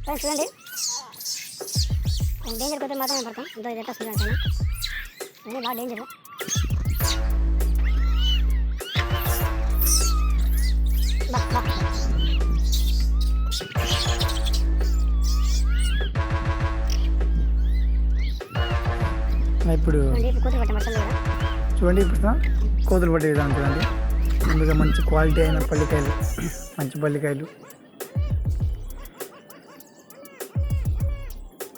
చూడండి డేంజర్ కొద్దిగా మాత్రమే పడతాం అంత ఇది ఎట్లా చూడండి కానీ బాగా డేంజర్. ఇప్పుడు కోతులు పట్టే మడతలు కదా చూడండి, ఇప్పుడు కోతులు పట్టే విధానం చూడండి. ముందుగా మంచి క్వాలిటీ అయిన పల్లికాయలు, మంచి పల్లికాయలు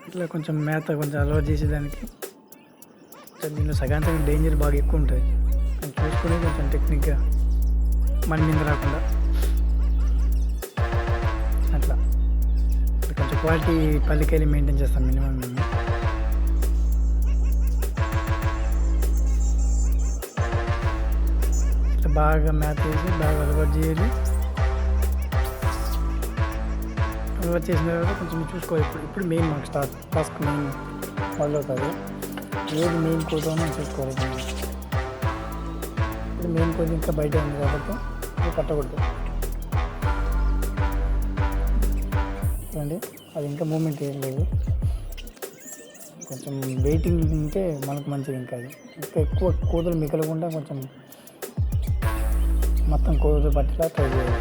ఇట్లా కొంచెం మేత కొంచెం అలవాటు చేసేదానికి. దీనిలో సగాంతం డేంజర్ బాగా ఎక్కువ ఉంటుంది, కొంచెం చూసుకొని కొంచెం టెక్నిక్గా మన మీద రాకుండా అట్లా కొంచెం క్వాలిటీ పల్లికాయలు మెయింటైన్ చేస్తాం మినిమం మేము. ఇట్లా బాగా మేత వేసి బాగా అలవాటు చేయాలి. అలవాటు చేసిన తర్వాత కొంచెం చూసుకోవాలి. ఇప్పుడు మెయిన్ మాకు టాస్క్ మెయిన్ మొదలవుతుంది. ఏది మెయిన్ కోట అని చూసుకోవాలి. ఇప్పుడు మెయిన్ కోట ఇంకా బయట ఉంది కాబట్టి అది పట్టకూడదు. చూడండి అది ఇంకా మూమెంట్ ఏం లేదు, కొంచెం వెయిటింగ్ ఉంటే మనకు మంచిది. ఇంకా అది ఇంకా ఎక్కువ కోతులు మిగలకుండా కొంచెం మొత్తం కోతులు పట్టేలా ట్రై చేయాలి.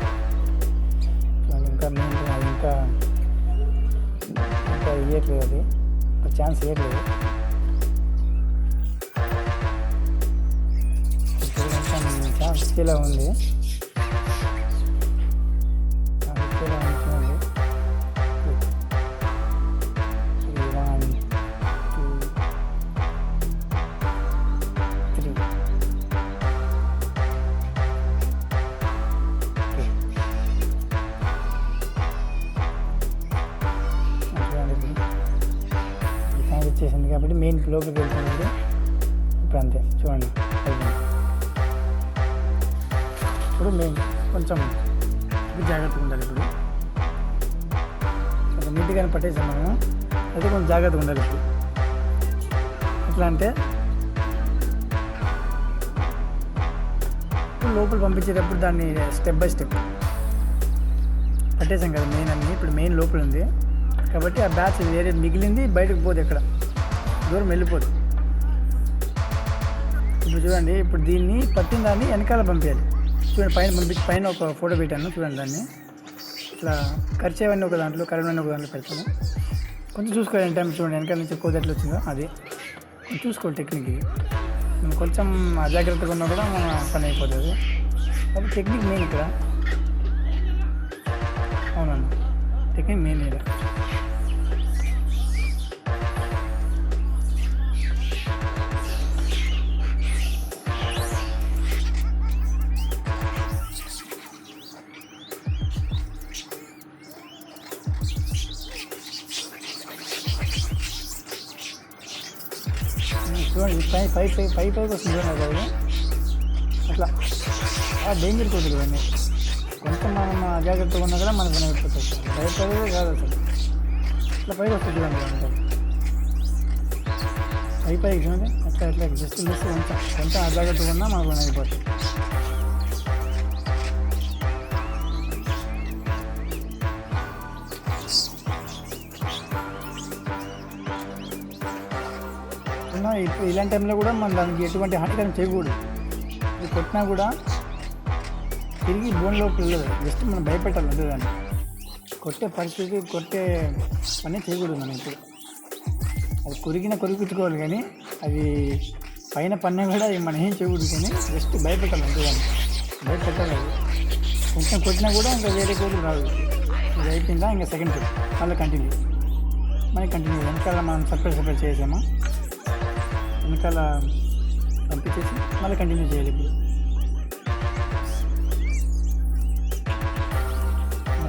ఇంకా మెయిన్ అది ఇంకా ఇవ్వట్లేదు, అది ఛాన్స్ ఇవ్వట్లేదు. ఛాన్స్ ఇచ్చేలా ఉంది, ఇచ్చేలా చూడండి. 1 2 3 వచ్చేసింది కాబట్టి మెయిన్ లోపలికి వెళ్తుంది. ఇప్పుడు అంతే చూడండి. ఇప్పుడు మెయిన్ కొంచెం జాగ్రత్తగా ఉండాలి. ఇప్పుడు కొంచెం నీట్గానే పట్టేసాం మనము, అయితే కొంచెం జాగ్రత్తగా ఉండాలి. ఇప్పుడు ఎట్లా అంటే ఇప్పుడు లోపల పంపించేటప్పుడు దాన్ని స్టెప్ బై స్టెప్ పట్టేసాం కదా మెయిన్ అన్ని. ఇప్పుడు మెయిన్ లోపల ఉంది కాబట్టి ఆ బ్యాచ్ వేరే మిగిలింది బయటకు పోదు, ఎక్కడ దూరం వెళ్ళిపోదు. ఇప్పుడు చూడండి, ఇప్పుడు దీన్ని పట్టిన దాన్ని వెనకాల పంపించాలి. చూడండి పైన పంపించి పైన ఒక ఫోటో పెట్టాను చూడండి. దాన్ని ఇట్లా ఖర్చేవన్నీ ఒక దాంట్లో, కరెంట్ ఒక దాంట్లో పెడతాము. కొంచెం చూసుకోవాలి టైం. చూడండి వెనకాల నుంచి కోత ఎట్లా వచ్చిందో అది చూసుకోవాలి. టెక్నిక్ మనం కొంచెం అజాగ్రత్తగా ఉన్నా కూడా మన పని అయిపోతుంది. అది టెక్నిక్ మెయిన్ ఇక్కడ. అవునండి, టెక్నిక్ మెయిన్ ఇక్కడ. చూడండి పైకి వస్తుంది చూడండి. అది అట్లా డేంజర్ కోతులు ఇవన్నీ. కొంచెం మనం అజాగ్రత్తగా ఉన్నా కూడా మనకు అయిపోతుంది. భయపడేదే కాదు అసలు. ఇట్లా పైకి వస్తుంది చూడండి. పైకి చూడండి అట్లా ఇట్లా జస్ట్ మిస్ కొంచెం అజాగ్రత్తగా ఉన్నా మనకు అయిపోతుంది. ఇప్పుడు ఇలాంటి టైంలో కూడా మనం దానికి ఎటువంటి హానికరం చేయకూడదు. ఇది కొట్టినా కూడా తిరిగి బోన్లోకి వెళ్ళదు, జస్ట్ మనం భయపెట్టాలి అంతే. దాన్ని కొట్టే పరిస్థితి, కొట్టే పని చేయకూడదు మనం. ఇప్పుడు అది కొరికించుకోవాలి కానీ అది పైన పన్నే కూడా మనం ఏం చేయకూడదు. కానీ జస్ట్ భయపెట్టాలి అంతే. దాన్ని భయపెట్టాలి. కొంచెం కొట్టినా కూడా ఇంకా వేరే కోతులు రాదు. ఇది అయిపోయిందా ఇంకా సెకండ్ ట్రిప్ మళ్ళీ కంటిన్యూ. వెనకాల మనం సపరేట్ చేసామా, వెనకాల పంపించేసి మళ్ళీ కంటిన్యూ చేయాలి. ఇప్పుడు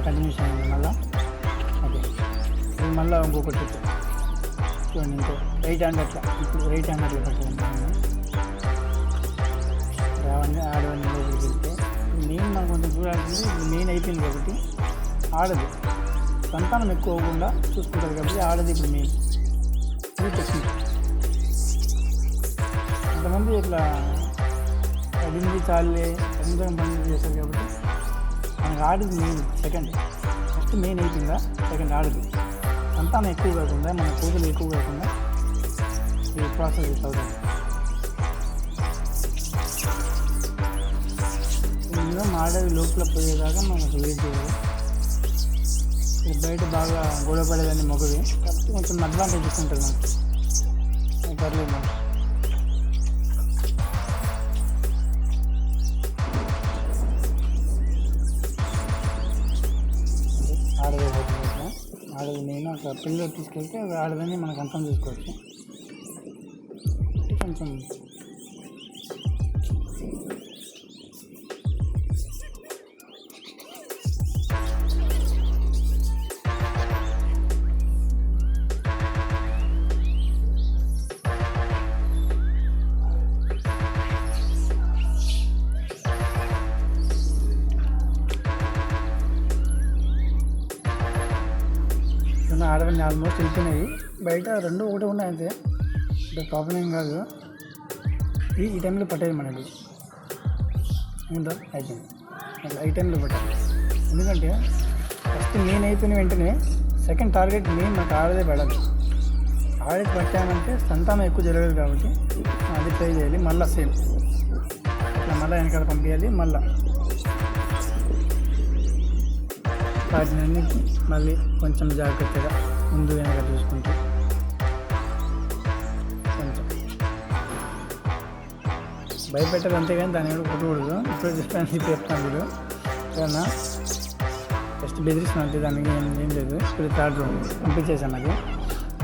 కంటిన్యూ చేయాలి మళ్ళీ. ఓకే, ఇప్పుడు మళ్ళీ ఇంకొక ట్రిప్ చూడండి. ఇంకో రైట్ హ్యాండ్ అట్లా. ఇప్పుడు రైట్ హ్యాండ్ అట్లా పట్టుకుంటాను. ఆడవన్నీ లోపలికి వెళ్తే మెయిన్ మనం కొంచెం చూడాల్సింది. ఇప్పుడు మెయిన్ అయిపోయింది కాబట్టి ఆడదు, సంతానం ఎక్కువ అవ్వకుండా చూసుకుంటుంది కాబట్టి ఆడది ఇప్పుడు మెయిన్. ఇది టెక్నిక్. కొంతమంది ఇట్లా అదింది చాలే అందరం పని చేస్తారు కాబట్టి మనకు ఆడది మెయిన్. సెకండ్ ఫస్ట్ మెయిన్ అయిపోయిందా, సెకండ్ ఆడది. సంతానం ఎక్కువ కాకుండా, మన కూతురు ఎక్కువ కాకుండా ఈ ప్రాసెస్ అవుతుంది. ఇందులో ఆడది లోపల పోయేదాకా మనకు వెయిట్ చేయాలి. బయట బాగా గొడవ పడేదాన్ని మొగవి, కాబట్టి కొంచెం అడ్వాంటేజ్ తీసుకుంటుంది మనకి, పర్లేదు మనం. ఆడది ఆడది నేను ఒక పిల్లలు తీసుకెళ్తే ఆడదని మనకు అర్థం చేసుకోవచ్చు. కొంచెం ఆడవన్నీ ఆల్మోస్ట్ వెళ్ళిపోయినాయి. బయట రెండు ఒకటి ఉన్నాయి అంతే, అంటే ప్రాబ్లం ఏం కాదు. ఈ టైంలో పట్టేది మనకి ఉందా అయిపోయింది, అట్లా ఈ టైంలో పట్టాలి. ఎందుకంటే ఫస్ట్ మెయిన్ అయిపోయిన వెంటనే సెకండ్ టార్గెట్ మెయిన్ మనకు ఆడదే పడాలి. ఆడది పట్టామంటే సంతానం ఎక్కువ జరగదు, కాబట్టి అది ట్రై చేయాలి. మళ్ళీ సేమ్ ఇట్లా మళ్ళీ వెనకాల పంపించాలి. మళ్ళీ వాటినన్నిటి మళ్ళీ కొంచెం జాగ్రత్తగా ముందు వెనక చూసుకుంటూ కొంచెం భయపెట్టాలి, అంతేగాని దాన్ని కూడా కొట్టకూడదు. ఇప్పుడు చెప్తాను మీరు ఏమన్నా ఫస్ట్ బెదిరిస్తాను అంతే, దానికి ఏం లేదు. ఇప్పుడు థర్డ్ రౌండ్ పంపించేసాను, అది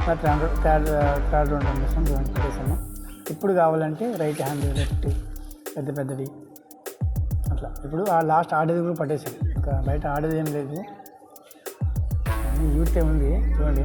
థర్డ్ రౌండ్ పంపించేసాను. ఇప్పుడు కావాలంటే రైట్ హ్యాండ్ లెఫ్ట్ పెద్దది అట్లా. ఇప్పుడు ఆ లాస్ట్ ఆడేది కూడా పట్టేసాను, ఇంకా బయట ఆడేది ఏం లేదు. యూటే ఉంది చూడండి.